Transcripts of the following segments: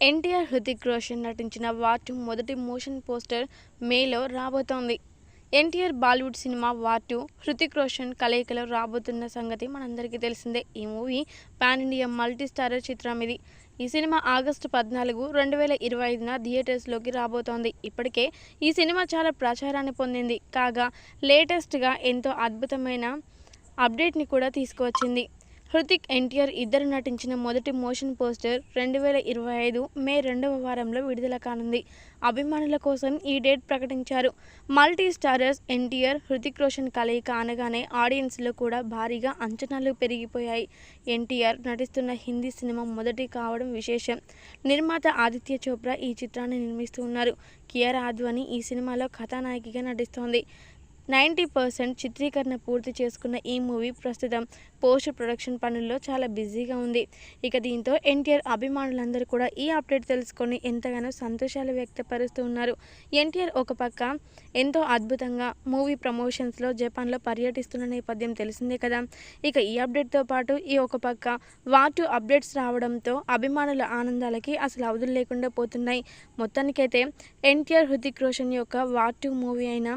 ఎన్టీఆర్, హృతిక్ రోషన్ నటించిన వార్ 2 మొదటి motion poster మేలో రాబోతోంది. ఎన్టీఆర్ బాలీవుడ్ సినిమా వార్ 2 హృతిక్ రోషన్ కలయికలో రాబోతున్న సంగతి మనందరికీ తెలిసిందే. ఈ movie pan India multi starrer చిత్రం ఇది. ఈ సినిమా ఆగస్టు 14, 2025న థియేటర్స్లోకి రాబోతోంది. ఇప్పటికే ఈ సినిమా చాలా ప్రచారాన్ని పొందింది. కాగా లేటెస్ట్గా ఎంతో అద్భుతమైన అప్డేట్ని కూడా తీసుకువచ్చింది. హృతిక్, ఎన్టీఆర్ ఇద్దరు నటించిన మొదటి మోషన్ పోస్టర్ 2025 మే 2వ వారంలో విడుదల కానుంది. అభిమానుల కోసం ఈ డేట్ ప్రకటించారు. మల్టీ స్టారర్స్ ఎన్టీఆర్, హృతిక్ రోషన్ కలయిక అనగానే ఆడియన్స్లో కూడా భారీగా అంచనాలు పెరిగిపోయాయి. ఎన్టీఆర్ నటిస్తున్న హిందీ సినిమా మొదటి కావడం విశేషం. నిర్మాత ఆదిత్య చోప్రా ఈ చిత్రాన్ని నిర్మిస్తూ ఉన్నారు. కియారా అద్వానీ ఈ సినిమాలో కథానాయికగా నటిస్తోంది. 90% చిత్రీకరణ పూర్తి చేసుకున్న ఈ మూవీ ప్రస్తుతం పోస్ట్ ప్రొడక్షన్ పనుల్లో చాలా బిజీగా ఉంది. ఇక దీంతో ఎన్టీఆర్ అభిమానులందరూ కూడా ఈ అప్డేట్ తెలుసుకొని ఎంతగానో సంతోషాలు వ్యక్తపరుస్తూ ఉన్నారు. ఎన్టీఆర్ ఒక పక్క ఎంతో అద్భుతంగా మూవీ ప్రమోషన్స్లో జపాన్లో పర్యటిస్తున్న నేపథ్యం తెలిసిందే కదా. ఇక ఈ అప్డేట్తో పాటు ఈ ఒక పక్క వార్ 2 అప్డేట్స్ రావడంతో అభిమానుల ఆనందాలకి అసలు అవధులు లేకుండా పోతున్నాయి. మొత్తానికైతే ఎన్టీఆర్, హృతిక్ రోషన్ యొక్క వార్ 2 మూవీ అయిన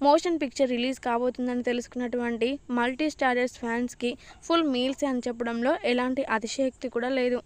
మోషన్ పిక్చర్ రిలీజ్ కాబోతుందని తెలుసుకున్నటువంటి మల్టీ స్టారర్స్ ఫ్యాన్స్కి ఫుల్ మీల్స్ అని చెప్పడంలో ఎలాంటి అతిశయోక్తి కూడా లేదు.